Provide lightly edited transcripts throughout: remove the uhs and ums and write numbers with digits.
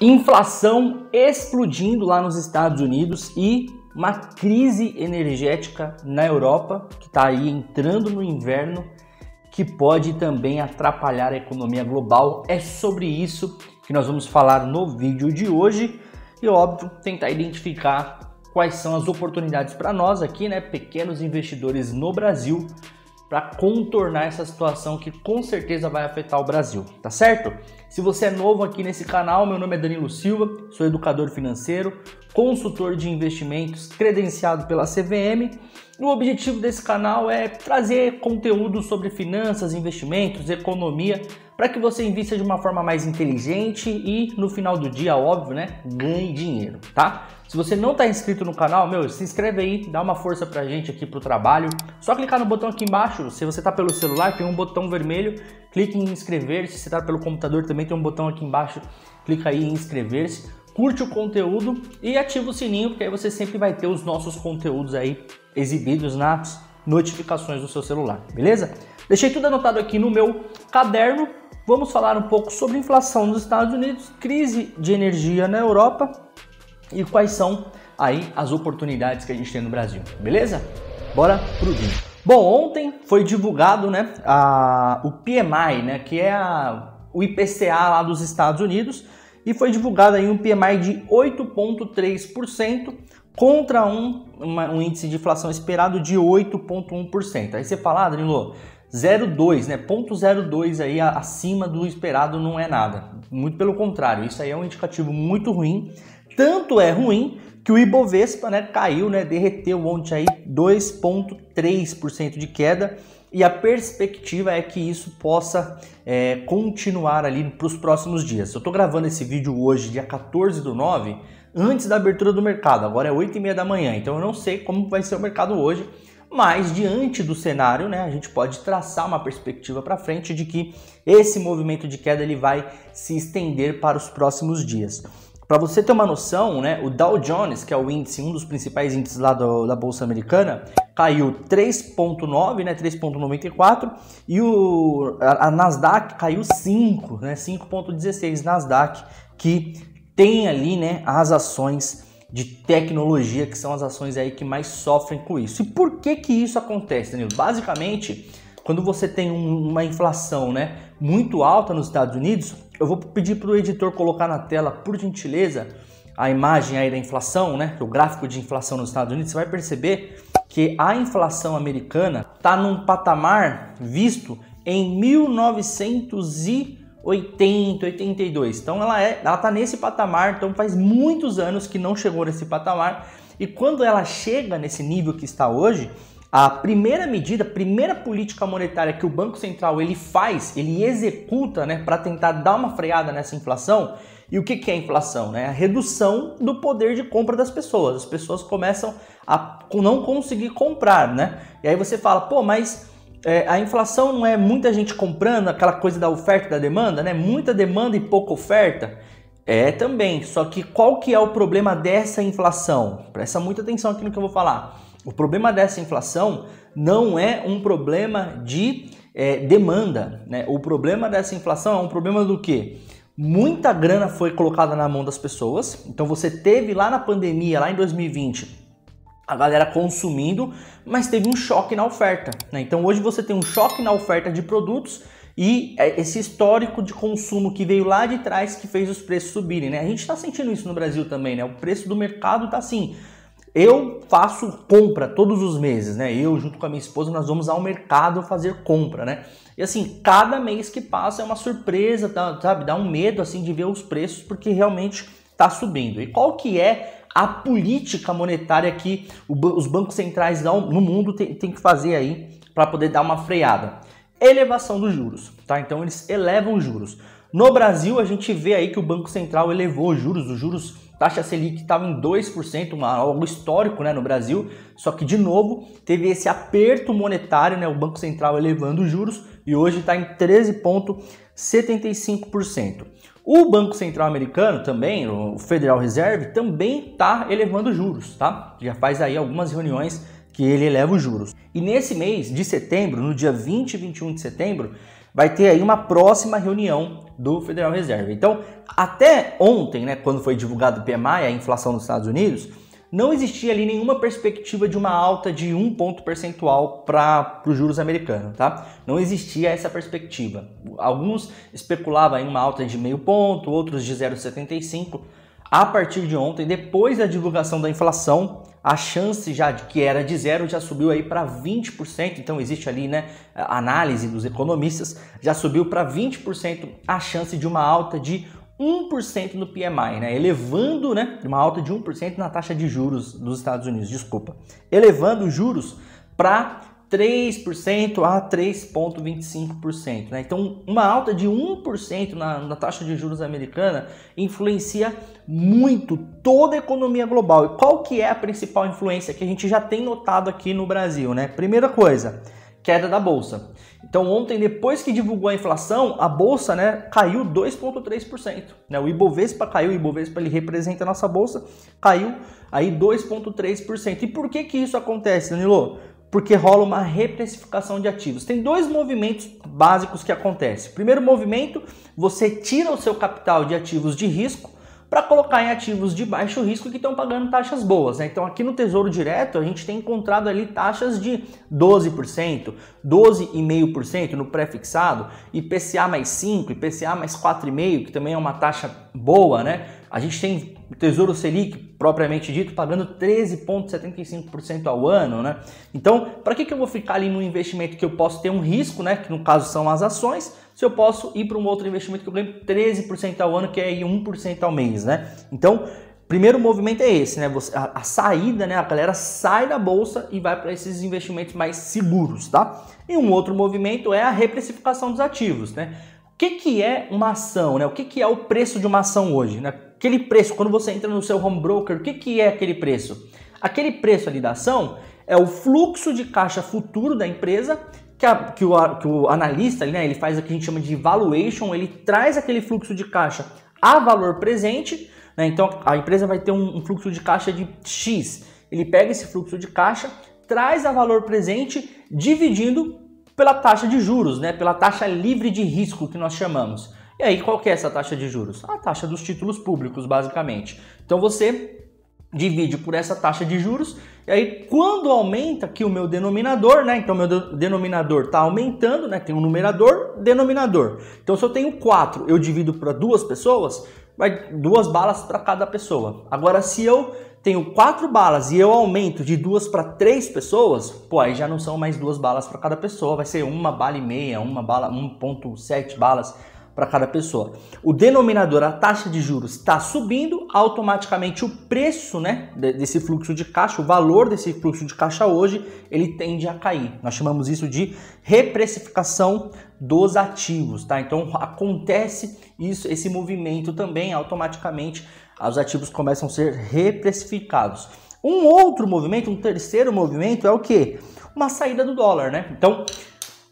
Inflação explodindo lá nos Estados Unidos e uma crise energética na Europa, que está aí entrando no inverno, que pode também atrapalhar a economia global. É sobre isso que nós vamos falar no vídeo de hoje e, óbvio, tentar identificar quais são as oportunidades para nós aqui, né, pequenos investidores no Brasil, para contornar essa situação que com certeza vai afetar o Brasil, tá certo? Se você é novo aqui nesse canal, meu nome é Danilo Silva, sou educador financeiro, consultor de investimentos credenciado pela CVM. O objetivo desse canal é trazer conteúdo sobre finanças, investimentos, economia, para que você invista de uma forma mais inteligente e no final do dia, óbvio, né, ganhe dinheiro, tá? Se você não está inscrito no canal, se inscreve aí, dá uma força pra gente aqui pro trabalho. Só clicar no botão aqui embaixo. Se você está pelo celular, tem um botão vermelho, clique em inscrever-se. Se você está pelo computador, também tem um botão aqui embaixo, clica aí em inscrever-se. Curte o conteúdo e ativa o sininho, porque aí você sempre vai ter os nossos conteúdos aí exibidos nas notificações do seu celular, beleza? Deixei tudo anotado aqui no meu caderno. Vamos falar um pouco sobre inflação nos Estados Unidos, crise de energia na Europa e quais são aí as oportunidades que a gente tem no Brasil, beleza? Bora pro vídeo. Bom, ontem foi divulgado, né, o PMI, né, que é o IPCA lá dos Estados Unidos, e foi divulgado aí um PMI de 8,3% contra um índice de inflação esperado de 8,1%. Aí você fala, Danilo, 0,2, né? 0,02 aí acima do esperado não é nada. Muito pelo contrário, isso aí é um indicativo muito ruim. Tanto é ruim que o Ibovespa, né, caiu, né, derreteu ontem aí 2,3% de queda, e a perspectiva é que isso possa continuar ali para os próximos dias. Eu estou gravando esse vídeo hoje, dia 14/9, antes da abertura do mercado. Agora é 8h30 da manhã, então eu não sei como vai ser o mercado hoje, mas diante do cenário, né, a gente pode traçar uma perspectiva para frente de que esse movimento de queda ele vai se estender para os próximos dias. Para você ter uma noção, né, o Dow Jones, que é o índice, um dos principais índices lá da Bolsa Americana, caiu 3,9, né, 3,94, e a Nasdaq caiu 5, né, 5,16. Nasdaq, que tem ali, né, as ações de tecnologia, que são as ações aí que mais sofrem com isso. E por que que isso acontece, Danilo? Basicamente, quando você tem uma inflação, né, muito alta nos Estados Unidos, eu vou pedir para o editor colocar na tela, por gentileza, a imagem aí da inflação, né, o gráfico de inflação nos Estados Unidos. Você vai perceber que a inflação americana está num patamar visto em 1980, 82. Então ela está nesse patamar, então faz muitos anos que não chegou nesse patamar. E quando ela chega nesse nível que está hoje, a primeira medida, a primeira política monetária que o Banco Central ele executa, né, para tentar dar uma freada nessa inflação. E o que é a inflação? Né? A redução do poder de compra das pessoas. As pessoas começam a não conseguir comprar, né? E aí você fala, pô, mas a inflação não é muita gente comprando, aquela coisa da oferta e da demanda, né? Muita demanda e pouca oferta. É também, só que qual que é o problema dessa inflação? Presta muita atenção aqui no que eu vou falar. O problema dessa inflação não é um problema de demanda, né? O problema dessa inflação é um problema do quê? Muita grana foi colocada na mão das pessoas. Então você teve lá na pandemia, lá em 2020, a galera consumindo, mas teve um choque na oferta, né? Então hoje você tem um choque na oferta de produtos e esse histórico de consumo que veio lá de trás que fez os preços subirem, né? A gente está sentindo isso no Brasil também, né? O preço do mercado tá assim. Eu faço compra todos os meses, né? Eu, junto com a minha esposa, nós vamos ao mercado fazer compra, né? E assim, cada mês que passa é uma surpresa, sabe? Dá um medo, assim, de ver os preços, porque realmente tá subindo. E qual que é a política monetária que os bancos centrais no mundo tem que fazer aí para poder dar uma freada? Elevação dos juros, tá? Então eles elevam os juros. No Brasil, a gente vê aí que o Banco Central elevou os juros, taxa Selic estava em 2%, algo histórico, né, no Brasil, só que de novo teve esse aperto monetário, né, o Banco Central elevando os juros e hoje está em 13,75%. O Banco Central americano também, o Federal Reserve, também está elevando os juros, tá? Já faz aí algumas reuniões que ele eleva os juros. E nesse mês de setembro, no dia 20 e 21 de setembro, vai ter aí uma próxima reunião do Federal Reserve. Então, até ontem, né, quando foi divulgado o PMI, a inflação dos Estados Unidos, não existia ali nenhuma perspectiva de uma alta de 1 ponto percentual para os juros americanos, tá? Não existia essa perspectiva. Alguns especulavam em uma alta de meio ponto, outros de 0,75. A partir de ontem, depois da divulgação da inflação, a chance já que era de 0 já subiu aí para 20%. Então existe ali, né, a análise dos economistas, já subiu para 20% a chance de uma alta de 1% no PMI, né? Elevando, né, uma alta de 1% na taxa de juros dos Estados Unidos, elevando os juros para 3% a 3,25%, né? Então, uma alta de 1% na taxa de juros americana influencia muito toda a economia global. E qual que é a principal influência que a gente já tem notado aqui no Brasil, né? Primeira coisa, queda da Bolsa. Então ontem, depois que divulgou a inflação, a Bolsa, né, caiu 2,3%. Né? O Ibovespa caiu, o Ibovespa ele representa a nossa Bolsa, caiu aí 2,3%. E por que isso acontece, Danilo? Porque rola uma reprecificação de ativos. Tem dois movimentos básicos que acontecem. Primeiro movimento, você tira o seu capital de ativos de risco para colocar em ativos de baixo risco que estão pagando taxas boas, né? Então aqui no Tesouro Direto a gente tem encontrado ali taxas de 12%, 12,5% no pré-fixado, IPCA mais 5%, IPCA mais 4,5%, que também é uma taxa boa, né? A gente tem o Tesouro Selic, propriamente dito, pagando 13,75% ao ano, né? Então, para que eu vou ficar ali no investimento que eu posso ter um risco, né? Que no caso são as ações, se eu posso ir para um outro investimento que eu ganho 13% ao ano, que é aí 1% ao mês, né? Então, primeiro movimento é esse, né? A saída, né? A galera sai da bolsa e vai para esses investimentos mais seguros, tá? E um outro movimento é a reprecificação dos ativos, né? O que é uma ação, né? O que é o preço de uma ação hoje, né? Aquele preço, quando você entra no seu home broker, o que é aquele preço? Aquele preço ali da ação é o fluxo de caixa futuro da empresa que o analista, né, ele faz o que a gente chama de valuation, ele traz aquele fluxo de caixa a valor presente, né? Então a empresa vai ter um fluxo de caixa de X, ele pega esse fluxo de caixa, traz a valor presente, dividindo pela taxa de juros, né? Pela taxa livre de risco que nós chamamos. E aí qual que é essa taxa de juros? A taxa dos títulos públicos, basicamente. Então você divide por essa taxa de juros, e aí quando aumenta aqui o meu denominador, né? Então meu denominador está aumentando, né? Tem um numerador, denominador. Então se eu tenho 4, eu divido para 2 pessoas, vai 2 balas para cada pessoa. Agora se eu tenho 4 balas e eu aumento de 2 para 3 pessoas, pô, aí já não são mais 2 balas para cada pessoa, vai ser 1,5 bala, 1,7 balas para cada pessoa. O denominador, a taxa de juros, está subindo, automaticamente o preço, né, desse fluxo de caixa, o valor desse fluxo de caixa hoje, ele tende a cair. Nós chamamos isso de reprecificação dos ativos, tá? Então acontece isso, esse movimento também, automaticamente os ativos começam a ser reprecificados. Um outro movimento, um terceiro movimento é o quê? Uma saída do dólar, né? Então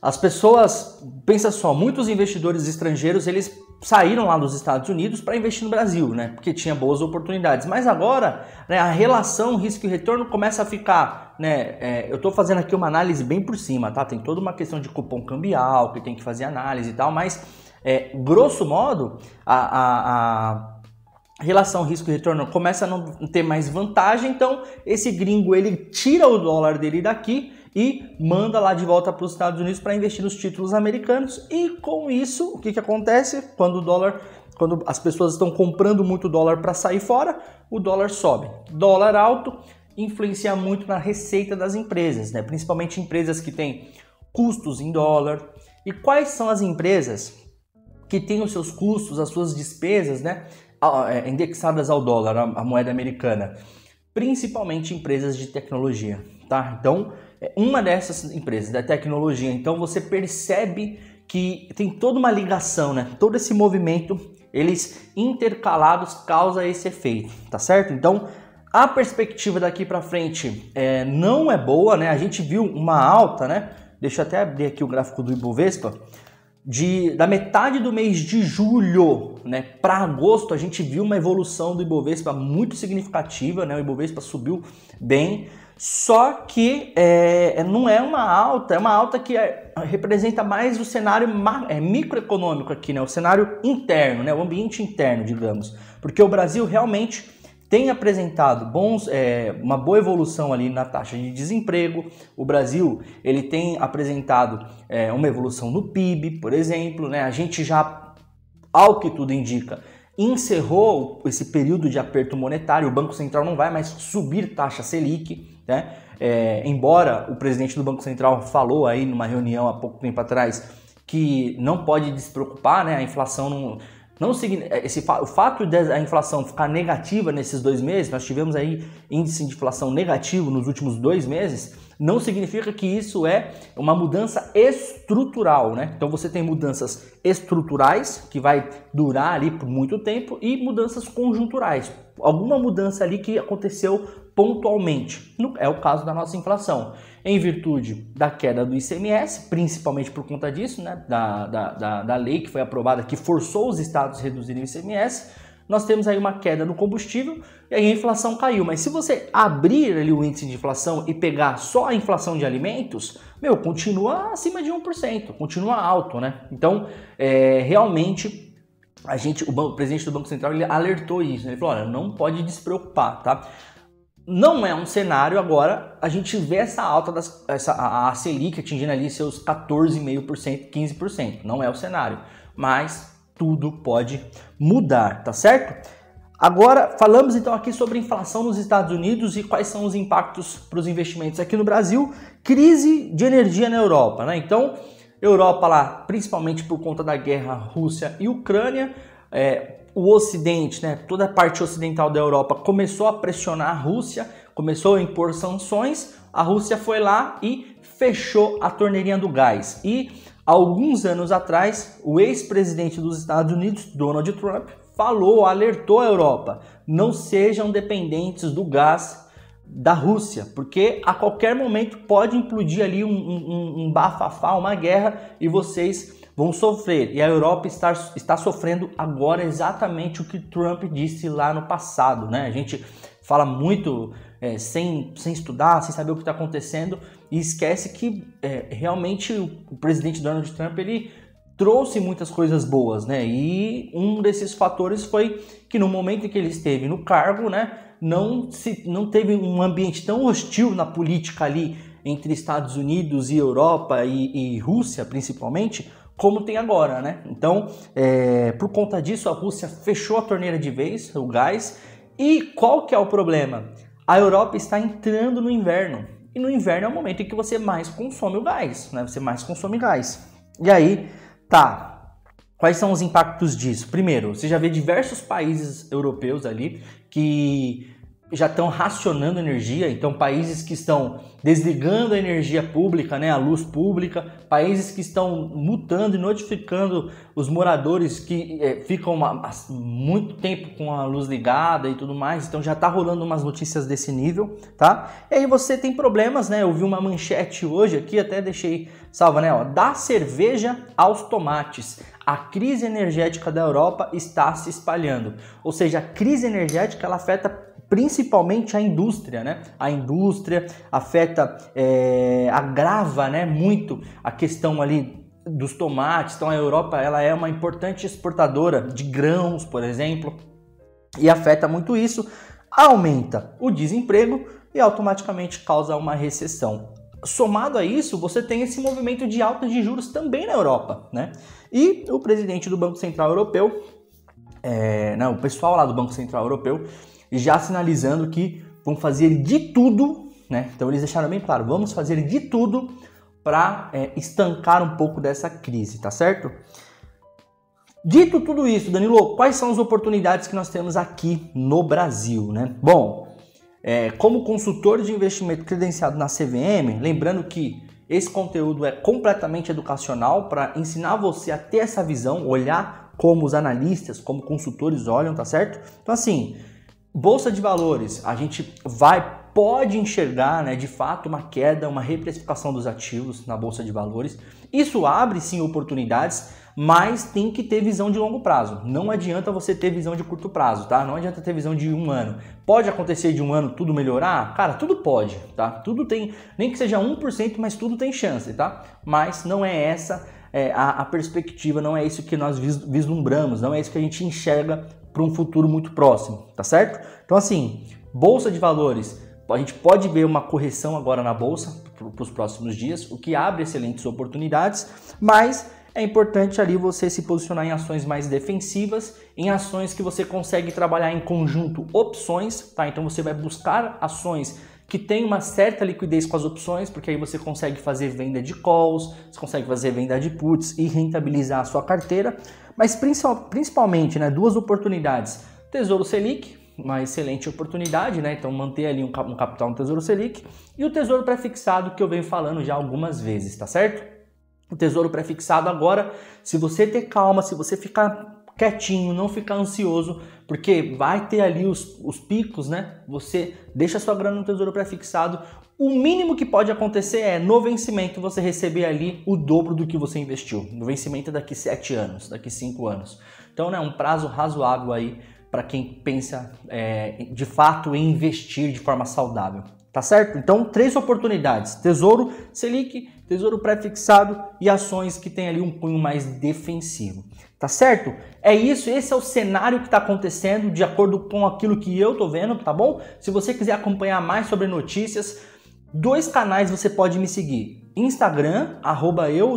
as pessoas, pensa só, muitos investidores estrangeiros, eles saíram lá dos Estados Unidos para investir no Brasil, né? Porque tinha boas oportunidades. Mas agora, né, a relação risco e retorno começa a ficar, né? Eu estou fazendo aqui uma análise bem por cima, tá? Tem toda uma questão de cupom cambial, que tem que fazer análise e tal, mas grosso modo, a relação risco e retorno começa a não ter mais vantagem, então esse gringo ele tira o dólar dele daqui e manda lá de volta para os Estados Unidos para investir nos títulos americanos, e com isso o que acontece? Quando as pessoas estão comprando muito dólar para sair fora, o dólar sobe. Dólar alto influencia muito na receita das empresas, né? Principalmente empresas que têm custos em dólar. E quais são as empresas que têm os seus custos, as suas despesas, né, indexadas ao dólar, a moeda americana? Principalmente empresas de tecnologia, tá? Então, uma dessas empresas da tecnologia, então você percebe que tem toda uma ligação, né? Todo esse movimento, eles intercalados causa esse efeito, tá certo? Então, a perspectiva daqui para frente não é boa, né? A gente viu uma alta, né? Deixa eu até abrir aqui o gráfico do Ibovespa. Da metade do mês de julho, né, para agosto, a gente viu uma evolução do Ibovespa muito significativa, né? O Ibovespa subiu bem. Só que não é uma alta, é uma alta que representa mais o cenário microeconômico aqui, né? O cenário interno, né? O ambiente interno, digamos. Porque o Brasil realmente tem apresentado uma boa evolução ali na taxa de desemprego. O Brasil ele tem apresentado uma evolução no PIB, por exemplo, né? A gente já, ao que tudo indica, encerrou esse período de aperto monetário. O Banco Central não vai mais subir taxa Selic, né? Embora o presidente do Banco Central falou aí numa reunião há pouco tempo atrás que não pode despreocupar, né? A inflação o fato da inflação ficar negativa nesses 2 meses, nós tivemos aí índice de inflação negativo nos últimos 2 meses, não significa que isso é uma mudança estrutural, né? Então você tem mudanças estruturais, que vai durar ali por muito tempo, e mudanças conjunturais. Alguma mudança ali que aconteceu pontualmente. É o caso da nossa inflação. Em virtude da queda do ICMS, principalmente por conta disso, né? Da lei que foi aprovada, que forçou os estados a reduzirem o ICMS, nós temos aí uma queda no combustível e aí a inflação caiu. Mas se você abrir ali o índice de inflação e pegar só a inflação de alimentos, continua acima de 1%, continua alto, né? Então, realmente, o presidente do Banco Central ele alertou isso, né? Ele falou, olha, não pode despreocupar, tá? Não é um cenário agora a gente vê essa alta a Selic atingindo ali seus 14,5%, 15%. Não é o cenário, mas tudo pode mudar, tá certo? Agora, falamos então aqui sobre inflação nos Estados Unidos e quais são os impactos para os investimentos aqui no Brasil. Crise de energia na Europa, né? Então, Europa lá, principalmente por conta da guerra Rússia e Ucrânia, o Ocidente, né, toda a parte ocidental da Europa começou a pressionar a Rússia, começou a impor sanções, a Rússia foi lá e fechou a torneirinha do gás. E alguns anos atrás, o ex-presidente dos Estados Unidos, Donald Trump, alertou a Europa, não sejam dependentes do gás da Rússia, porque a qualquer momento pode implodir ali um bafafá, uma guerra, e vocês vão sofrer. E a Europa está sofrendo agora exatamente o que Trump disse lá no passado, né? A gente fala muito sem estudar, sem saber o que está acontecendo, e esquece que realmente o presidente Donald Trump ele trouxe muitas coisas boas, né? E um desses fatores foi que no momento em que ele esteve no cargo, né, não teve um ambiente tão hostil na política ali entre Estados Unidos e Europa e Rússia, principalmente, como tem agora, né? Então, por conta disso, a Rússia fechou a torneira de vez, o gás. E qual que é o problema? A Europa está entrando no inverno. E no inverno é o momento em que você mais consome o gás, né? Você mais consome gás. E aí, quais são os impactos disso? Primeiro, você já vê diversos países europeus ali que já estão racionando energia, então países que estão desligando a energia pública, né, a luz pública, países que estão multando e notificando os moradores que ficam muito tempo com a luz ligada e tudo mais, então já está rolando umas notícias desse nível, tá? E aí você tem problemas, né, eu vi uma manchete hoje aqui, até deixei salva, né, ó, da cerveja aos tomates. A crise energética da Europa está se espalhando, ou seja, a crise energética ela afeta principalmente a indústria, né? A indústria afeta, agrava, né, muito a questão ali dos tomates. Então a Europa ela é uma importante exportadora de grãos, por exemplo, e afeta muito isso, aumenta o desemprego e automaticamente causa uma recessão. Somado a isso, você tem esse movimento de alta de juros também na Europa, né? E o presidente do Banco Central Europeu, o pessoal lá do Banco Central Europeu, já sinalizando que vão fazer de tudo, né? Então eles deixaram bem claro, vamos fazer de tudo para estancar um pouco dessa crise, tá certo? Dito tudo isso, Danilo, quais são as oportunidades que nós temos aqui no Brasil, né? Bom, como consultor de investimento credenciado na CVM, lembrando que esse conteúdo é completamente educacional para ensinar você a ter essa visão, olhar como os analistas, como consultores olham, tá certo? Então assim, Bolsa de Valores, a gente vai pode enxergar, né, de fato uma queda, uma reprecificação dos ativos na Bolsa de Valores. Isso abre sim oportunidades, mas tem que ter visão de longo prazo. Não adianta você ter visão de curto prazo, tá? Não adianta ter visão de um ano. Pode acontecer de um ano tudo melhorar? Cara, tudo pode, tá? Tudo tem, nem que seja 1%, mas tudo tem chance, tá? Mas não é essa a perspectiva, não é isso que nós vislumbramos, não é isso que a gente enxerga para um futuro muito próximo, tá certo? Então assim, Bolsa de Valores, a gente pode ver uma correção agora na Bolsa para os próximos dias, o que abre excelentes oportunidades, mas é importante ali você se posicionar em ações mais defensivas, em ações que você consegue trabalhar em conjunto opções, tá? Então você vai buscar ações que tem uma certa liquidez com as opções, porque aí você consegue fazer venda de calls, você consegue fazer venda de puts e rentabilizar a sua carteira, mas principalmente, né, duas oportunidades. Tesouro Selic, uma excelente oportunidade, né? Então manter ali um capital no Tesouro Selic, e o Tesouro Prefixado, que eu venho falando já algumas vezes, tá certo? O Tesouro Prefixado agora, se você ter calma, se você ficar quietinho, não ficar ansioso, porque vai ter ali os picos, né? Você deixa a sua grana no Tesouro Prefixado, o mínimo que pode acontecer é, no vencimento, você receber ali o dobro do que você investiu. No vencimento é daqui 7 anos, daqui 5 anos. Então, né, um prazo razoável aí para quem pensa de fato em investir de forma saudável. Tá certo? Então, 3 oportunidades: Tesouro Selic, Tesouro Prefixado e ações que tem ali um cunho mais defensivo. Tá certo? É isso, esse é o cenário que está acontecendo de acordo com aquilo que eu tô vendo, tá bom? Se você quiser acompanhar mais sobre notícias, 2 canais você pode me seguir. Instagram,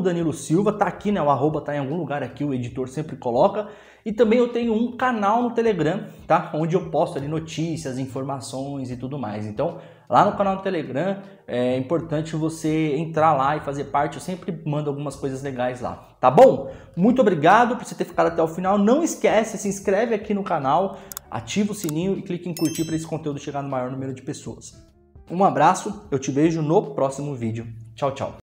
@Danilo Silva, tá aqui, né? O arroba tá em algum lugar aqui, o editor sempre coloca. E também eu tenho um canal no Telegram, tá? Onde eu posto ali notícias, informações e tudo mais. Então, lá no canal do Telegram é importante você entrar lá e fazer parte. Eu sempre mando algumas coisas legais lá, tá bom? Muito obrigado por você ter ficado até o final. Não esquece, se inscreve aqui no canal, ativa o sininho e clique em curtir para esse conteúdo chegar no maior número de pessoas. Um abraço, eu te vejo no próximo vídeo. Tchau, tchau.